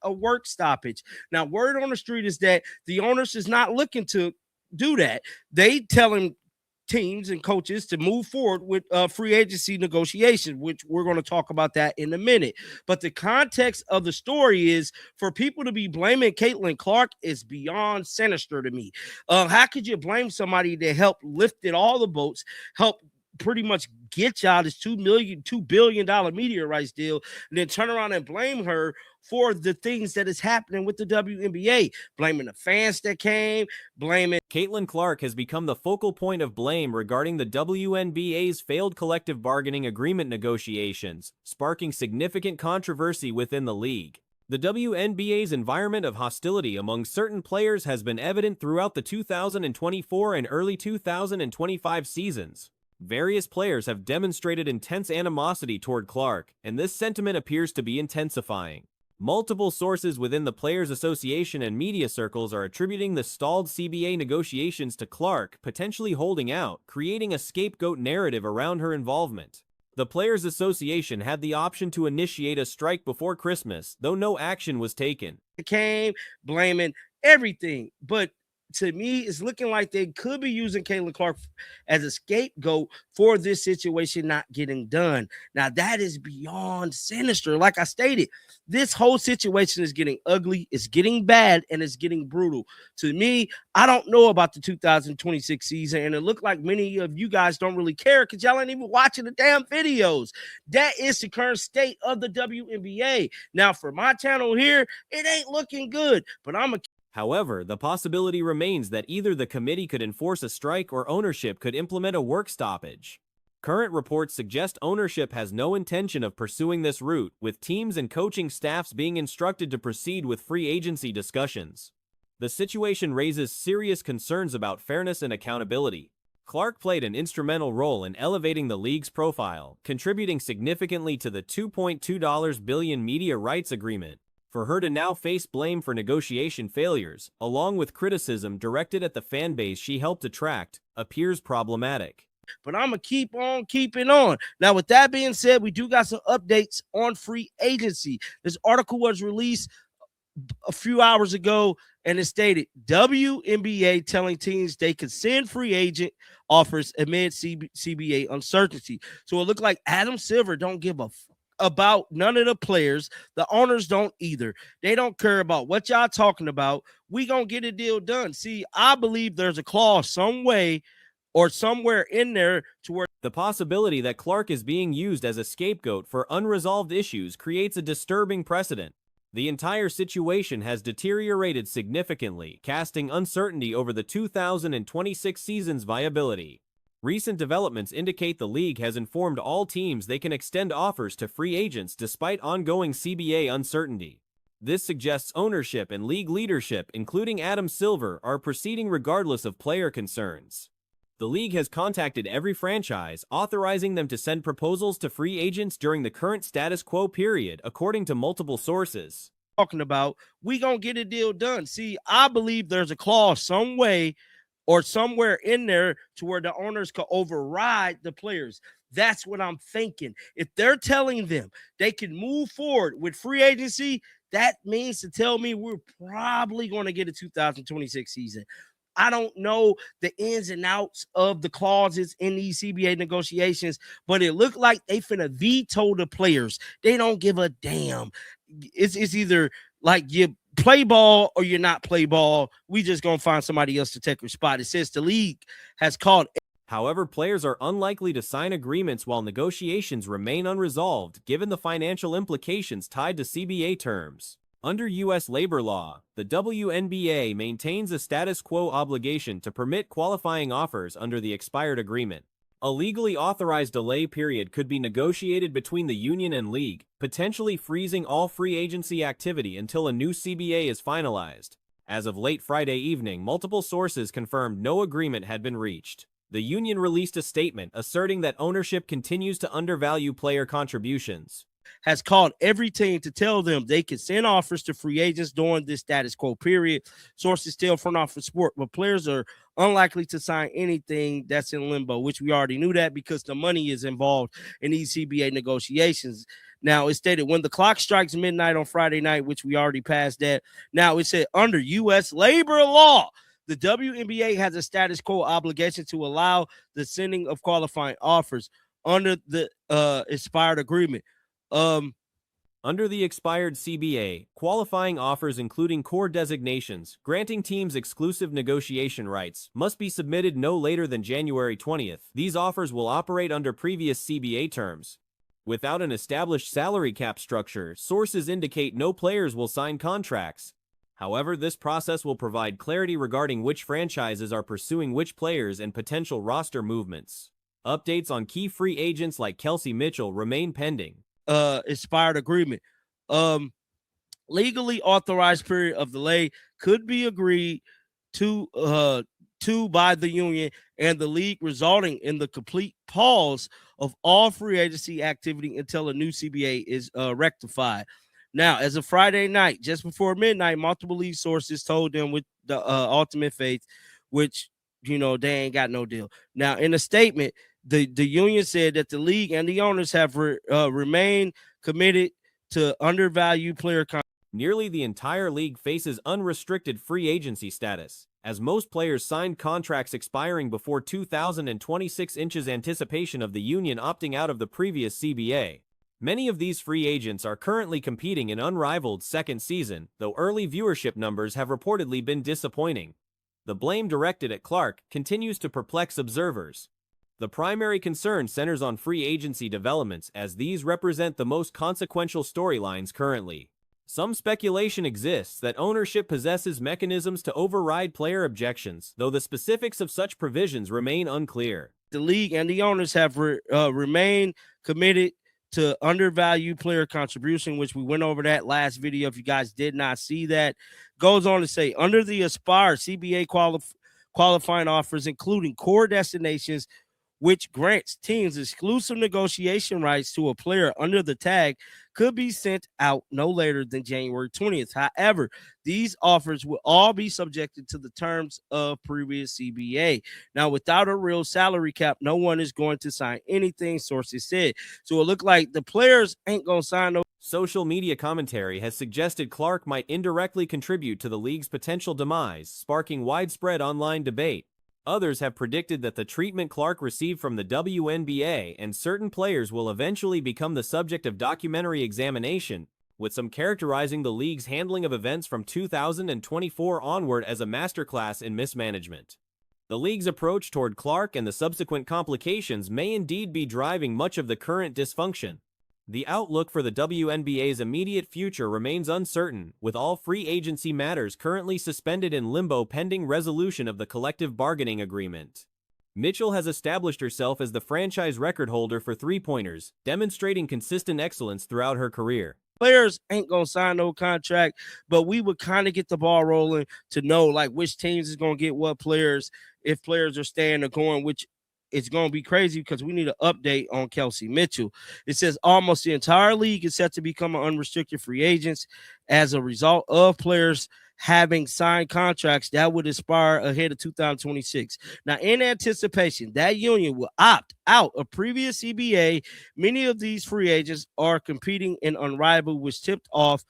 a work stoppage. Now, word on the street is that the owners is not looking to do that. They telling teams and coaches to move forward with free agency negotiations, which we're going to talk about that in a minute. But the context of the story is for people to be blaming Caitlin Clark is beyond sinister to me. How could you blame somebody that helped lifted all the boats, help pretty much get y'all this $2 billion media rights deal, and then turn around and blame her for the things that is happening with the WNBA, blaming the fans that came, blaming Caitlin Clark has become the focal point of blame regarding the WNBA's failed collective bargaining agreement negotiations, sparking significant controversy within the league. The WNBA's environment of hostility among certain players has been evident throughout the 2024 and early 2025 seasons. Various players have demonstrated intense animosity toward Clark, and this sentiment appears to be intensifying. Multiple sources within the Players Association and media circles are attributing the stalled CBA negotiations to Clark potentially holding out, creating a scapegoat narrative around her involvement. The Players Association had the option to initiate a strike before Christmas, though no action was taken. Came blaming everything, but to me, it's looking like they could be using Caitlin Clark as a scapegoat for this situation not getting done. Now, that is beyond sinister. Like I stated, this whole situation is getting ugly, it's getting bad, and it's getting brutal. To me, I don't know about the 2026 season, and it looked like many of you guys don't really care because y'all ain't even watching the damn videos. That is the current state of the WNBA. Now, for my channel here, it ain't looking good, but I'm a However, the possibility remains that either the committee could enforce a strike or ownership could implement a work stoppage. Current reports suggest ownership has no intention of pursuing this route, with teams and coaching staffs being instructed to proceed with free agency discussions. The situation raises serious concerns about fairness and accountability. Clark played an instrumental role in elevating the league's profile, contributing significantly to the $2.2 billion media rights agreement. For her to now face blame for negotiation failures, along with criticism directed at the fan base she helped attract, appears problematic. But I'm going to keep on keeping on. Now, with that being said, we do got some updates on free agency. This article was released a few hours ago, and it stated WNBA telling teams they could send free agent offers amid CBA uncertainty. So it looked like Adam Silver don't give a about none of the players. The owners don't either. They don't care about what y'all talking about. We gonna get a deal done. See, I believe there's a clause some way or somewhere in there to where the possibility that Clark is being used as a scapegoat for unresolved issues creates a disturbing precedent. The entire situation has deteriorated significantly, casting uncertainty over the 2026 season's viability. Recent developments indicate the league has informed all teams they can extend offers to free agents despite ongoing CBA uncertainty. This suggests ownership and league leadership, including Adam Silver, are proceeding regardless of player concerns. The league has contacted every franchise, authorizing them to send proposals to free agents during the current status quo period, according to multiple sources. Talking about, we gonna get a deal done. See, I believe there's a clause some way or somewhere in there to where the owners could override the players. That's what I'm thinking. If they're telling them they can move forward with free agency, that means to tell me we're probably going to get a 2026 season. I don't know the ins and outs of the clauses in these CBA negotiations, but it looked like they finna veto the players. They don't give a damn. It's either like you play ball or you're not play ball. We just gonna find somebody else to take your spot. It says the league has called. However, players are unlikely to sign agreements while negotiations remain unresolved, given the financial implications tied to CBA terms. Under U.S. labor law, the WNBA maintains a status quo obligation to permit qualifying offers under the expired agreement. A legally authorized delay period could be negotiated between the union and league, potentially freezing all free agency activity until a new CBA is finalized. As of late Friday evening, multiple sources confirmed no agreement had been reached. The union released a statement asserting that ownership continues to undervalue player contributions. Has called every team to tell them they can send offers to free agents during this status quo period. Sources tell Front Office Sport, but players are unlikely to sign anything that's in limbo, which we already knew that because the money is involved in these CBA negotiations. Now, it stated when the clock strikes midnight on Friday night, which we already passed that. Now, it said under U.S. labor law, the WNBA has a status quo obligation to allow the sending of qualifying offers under the expired agreement. Under the expired CBA, qualifying offers including core designations, granting teams exclusive negotiation rights, must be submitted no later than January 20th. These offers will operate under previous CBA terms. Without an established salary cap structure, sources indicate no players will sign contracts. However, this process will provide clarity regarding which franchises are pursuing which players and potential roster movements. Updates on key free agents like Kelsey Mitchell remain pending. Expired agreement. Legally authorized period of delay could be agreed to by the union and the league, resulting in the complete pause of all free agency activity until a new CBA is rectified. Now, as of Friday night, just before midnight, multiple league sources told them with the ultimate faith, which, you know, they ain't got no deal. Now, in a statement, the union said that the league and the owners have remained committed to undervalued player. Nearly the entire league faces unrestricted free agency status, as most players signed contracts expiring before 2026 inches anticipation of the union opting out of the previous CBA. Many of these free agents are currently competing in unrivaled second season, though early viewership numbers have reportedly been disappointing. The blame directed at Clark continues to perplex observers. The primary concern centers on free agency developments, as these represent the most consequential storylines currently. Some speculation exists that ownership possesses mechanisms to override player objections, though the specifics of such provisions remain unclear. The league and the owners have remained committed to undervalued player contribution, which we went over that last video. If you guys did not see that, goes on to say under the expired CBA qualifying offers, including core destinations, which grants teams exclusive negotiation rights to a player under the tag, could be sent out no later than January 20th. However, these offers will all be subjected to the terms of previous CBA. Now, without a real salary cap, no one is going to sign anything, sources said. So it looked like the players ain't going to sign no. Social media commentary has suggested Clark might indirectly contribute to the league's potential demise, sparking widespread online debate. Others have predicted that the treatment Clark received from the WNBA and certain players will eventually become the subject of documentary examination, with some characterizing the league's handling of events from 2024 onward as a masterclass in mismanagement. The league's approach toward Clark and the subsequent complications may indeed be driving much of the current dysfunction. The outlook for the WNBA's immediate future remains uncertain, with all free agency matters currently suspended in limbo pending resolution of the collective bargaining agreement. Mitchell has established herself as the franchise record holder for three-pointers, demonstrating consistent excellence throughout her career. Players ain't going to sign no contract, but we would kind of get the ball rolling to know like which teams is going to get what players, if players are staying or going, which it's going to be crazy because we need an update on Kelsey Mitchell. It says almost the entire league is set to become unrestricted free agents as a result of players having signed contracts that would expire ahead of 2026. Now, in anticipation, that union will opt out of previous CBA. Many of these free agents are competing in unrivaled, which tipped off.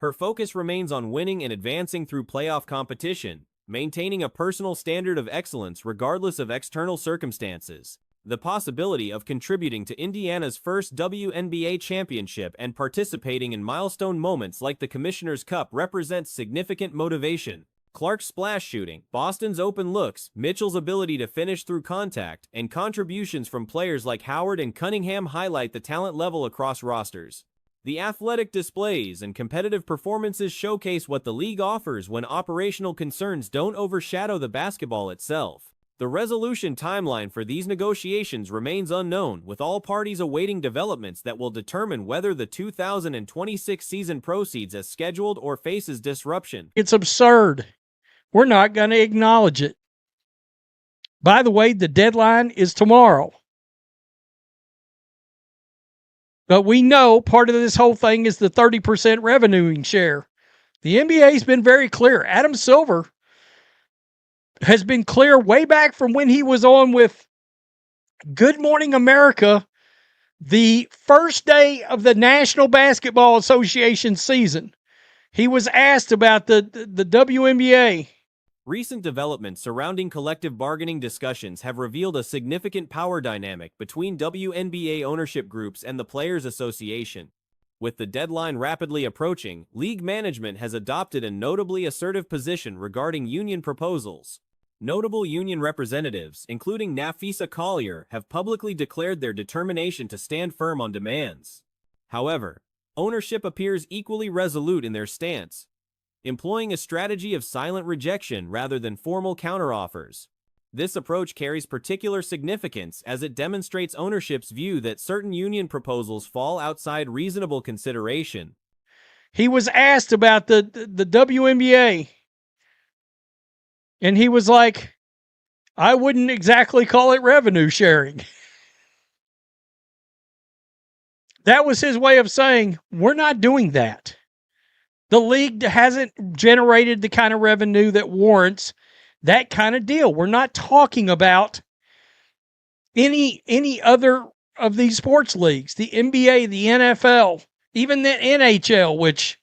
Her focus remains on winning and advancing through playoff competition, maintaining a personal standard of excellence regardless of external circumstances. The possibility of contributing to Indiana's first WNBA championship and participating in milestone moments like the Commissioner's Cup represents significant motivation. Clark's splash shooting, Boston's open looks, Mitchell's ability to finish through contact, and contributions from players like Howard and Cunningham highlight the talent level across rosters. The athletic displays and competitive performances showcase what the league offers when operational concerns don't overshadow the basketball itself. The resolution timeline for these negotiations remains unknown, with all parties awaiting developments that will determine whether the 2026 season proceeds as scheduled or faces disruption. It's absurd. We're not going to acknowledge it. By the way, the deadline is tomorrow. But we know part of this whole thing is the 30% revenuing share. The NBA's been very clear. Adam Silver has been clear way back from when he was on with Good Morning America The first day of the National Basketball Association season, he was asked about the WNBA. Recent developments surrounding collective bargaining discussions have revealed a significant power dynamic between WNBA ownership groups and the Players Association. With the deadline rapidly approaching, league management has adopted a notably assertive position regarding union proposals. Notable union representatives, including Nafisa Collier, have publicly declared their determination to stand firm on demands. However, ownership appears equally resolute in their stance, employing a strategy of silent rejection rather than formal counteroffers. This approach carries particular significance as it demonstrates ownership's view that certain union proposals fall outside reasonable consideration. He was asked about the WNBA, and he was like, I wouldn't exactly call it revenue sharing. That was his way of saying, we're not doing that. The league hasn't generated the kind of revenue that warrants that kind of deal. We're not talking about any other of these sports leagues, the NBA, the NFL, even the NHL, which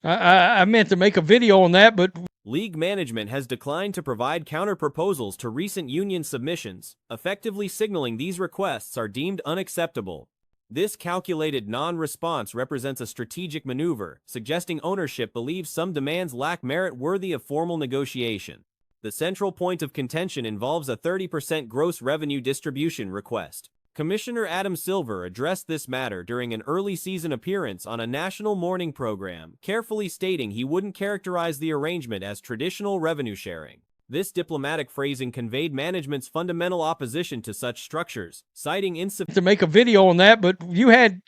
I meant to make a video on that, but league management has declined to provide counter-proposals to recent union submissions, effectively signaling these requests are deemed unacceptable. This calculated non-response represents a strategic maneuver, suggesting ownership believes some demands lack merit worthy of formal negotiation. The central point of contention involves a 30% gross revenue distribution request. Commissioner Adam Silver addressed this matter during an early season appearance on a national morning program, carefully stating he wouldn't characterize the arrangement as traditional revenue sharing. This diplomatic phrasing conveyed management's fundamental opposition to such structures, citing insufficient to make a video on that, but you had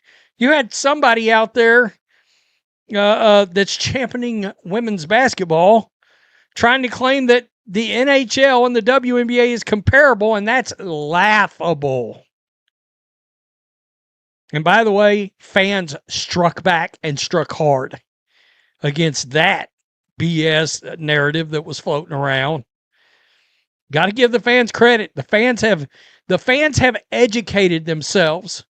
somebody out there that's championing women's basketball, trying to claim that the NHL and the WNBA is comparable, and that's laughable. And by the way, fans struck back and struck hard against that BS narrative that was floating around. Got to give the fans credit. The fans have educated themselves.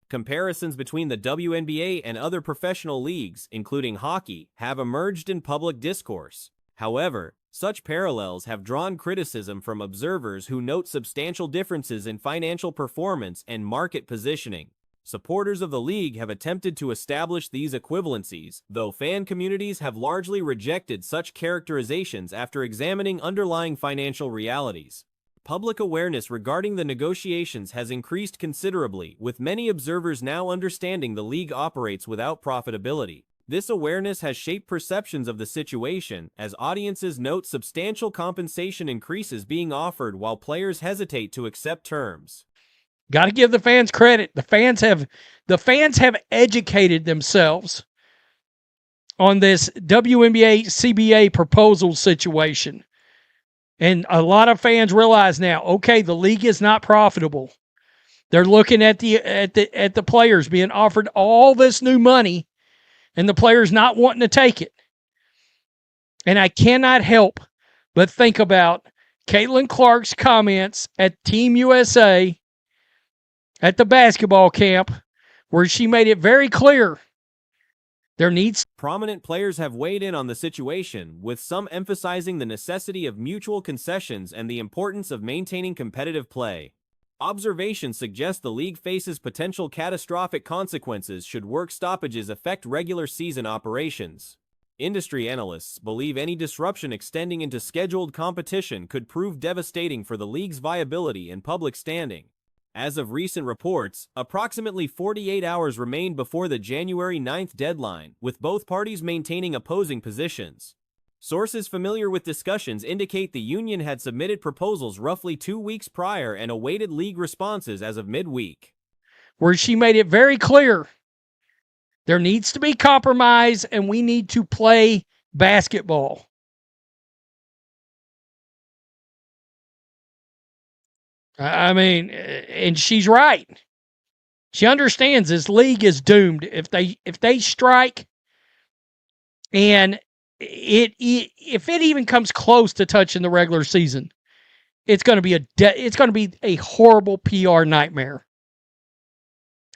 Comparisons between the WNBA and other professional leagues, including hockey, have emerged in public discourse. However, such parallels have drawn criticism from observers who note substantial differences in financial performance and market positioning. Supporters of the league have attempted to establish these equivalencies, though fan communities have largely rejected such characterizations after examining underlying financial realities. Public awareness regarding the negotiations has increased considerably, with many observers now understanding the league operates without profitability. This awareness has shaped perceptions of the situation, as audiences note substantial compensation increases being offered while players hesitate to accept terms. Got to give the fans credit. The fans have educated themselves on this WNBA CBA proposal situation. And a lot of fans realize now, okay, the league is not profitable. They're looking at the players being offered all this new money and the players not wanting to take it. And I cannot help but think about Caitlin Clark's comments at Team USA at the basketball camp, where she made it very clear there needs. Prominent players have weighed in on the situation, with some emphasizing the necessity of mutual concessions and the importance of maintaining competitive play. Observations suggest the league faces potential catastrophic consequences should work stoppages affect regular season operations. Industry analysts believe any disruption extending into scheduled competition could prove devastating for the league's viability and public standing. As of recent reports, approximately 48 hours remained before the January 9th deadline, with both parties maintaining opposing positions. Sources familiar with discussions indicate the union had submitted proposals roughly 2 weeks prior and awaited league responses as of midweek. Where she made it very clear there needs to be compromise and we need to play basketball. I mean, and she's right. She understands this league is doomed if they strike, and if it even comes close to touching the regular season, it's going to be a horrible PR nightmare.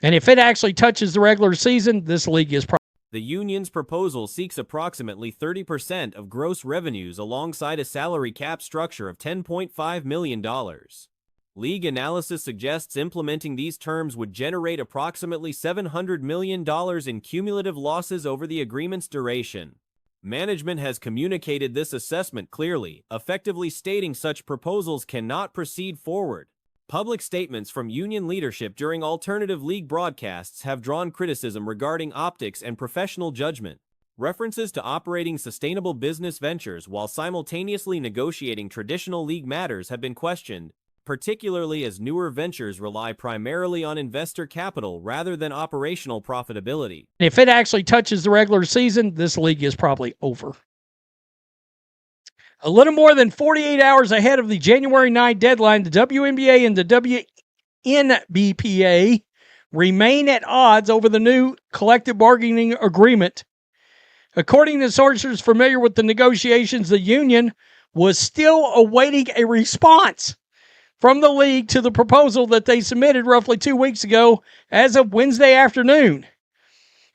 And if it actually touches the regular season, this league is probably. The union's proposal seeks approximately 30% of gross revenues alongside a salary cap structure of $10.5 million. League analysis suggests implementing these terms would generate approximately $700 million in cumulative losses over the agreement's duration. Management has communicated this assessment clearly, effectively stating such proposals cannot proceed forward. Public statements from union leadership during alternative league broadcasts have drawn criticism regarding optics and professional judgment. References to operating sustainable business ventures while simultaneously negotiating traditional league matters have been questioned, particularly as newer ventures rely primarily on investor capital rather than operational profitability. If it actually touches the regular season, this league is probably over. A little more than 48 hours ahead of the January 9 deadline, the WNBA and the WNBPA remain at odds over the new collective bargaining agreement. According to sources familiar with the negotiations, the union was still awaiting a response from the league to the proposal that they submitted roughly 2 weeks ago as of Wednesday afternoon.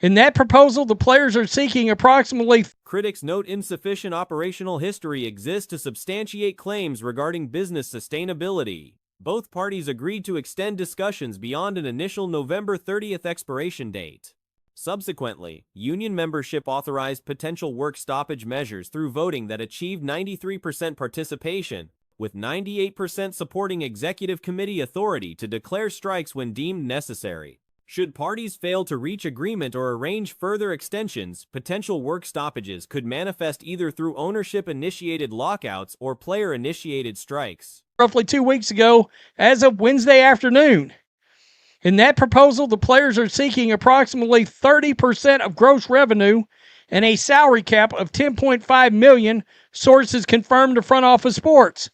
In that proposal, the players are seeking approximately. Critics note insufficient operational history exists to substantiate claims regarding business sustainability. Both parties agreed to extend discussions beyond an initial November 30th expiration date. Subsequently, union membership authorized potential work stoppage measures through voting that achieved 93% participation, with 98% supporting executive committee authority to declare strikes when deemed necessary. Should parties fail to reach agreement or arrange further extensions, potential work stoppages could manifest either through ownership-initiated lockouts or player-initiated strikes. Roughly 2 weeks ago as of Wednesday afternoon. In that proposal, the players are seeking approximately 30% of gross revenue and a salary cap of $10.5 million, sources confirmed to Front Office Sports.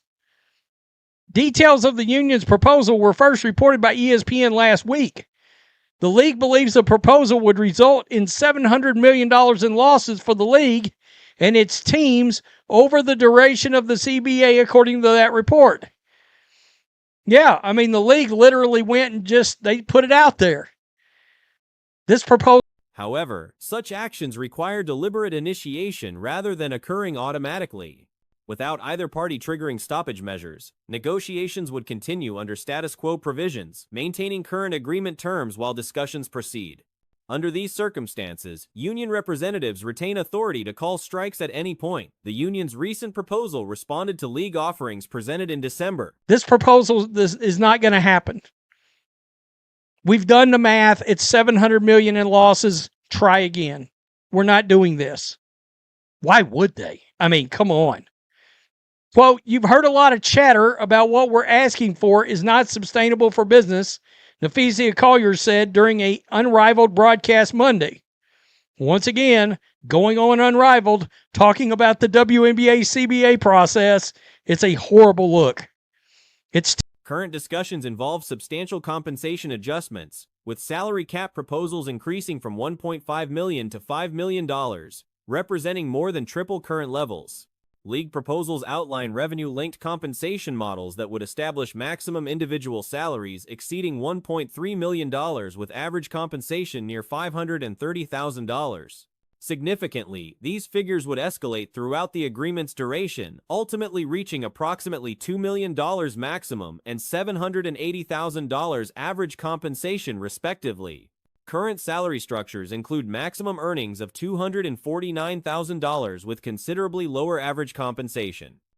Details of the union's proposal were first reported by ESPN last week. The league believes the proposal would result in $700 million in losses for the league and its teams over the duration of the CBA, according to that report. Yeah, I mean, the league literally went and they put it out there. This proposal. However, such actions require deliberate initiation rather than occurring automatically. Without either party triggering stoppage measures, negotiations would continue under status quo provisions, maintaining current agreement terms while discussions proceed. Under these circumstances, union representatives retain authority to call strikes at any point. The union's recent proposal responded to league offerings presented in December. This is not going to happen. We've done the math. It's $700 million in losses. Try again. We're not doing this. Why would they? I mean, come on. Quote, you've heard a lot of chatter about what we're asking for is not sustainable for business, Nafisia Collier said during a Unrivaled broadcast Monday. Once again, going on Unrivaled, talking about the WNBA CBA process, it's a horrible look. Current discussions involve substantial compensation adjustments, with salary cap proposals increasing from $1.5 million to $5 million, representing more than triple current levels. League proposals outline revenue-linked compensation models that would establish maximum individual salaries exceeding $1.3 million with average compensation near $530,000. Significantly, these figures would escalate throughout the agreement's duration, ultimately reaching approximately $2 million maximum and $780,000 average compensation respectively. Current salary structures include maximum earnings of $249,000 with considerably lower average compensation.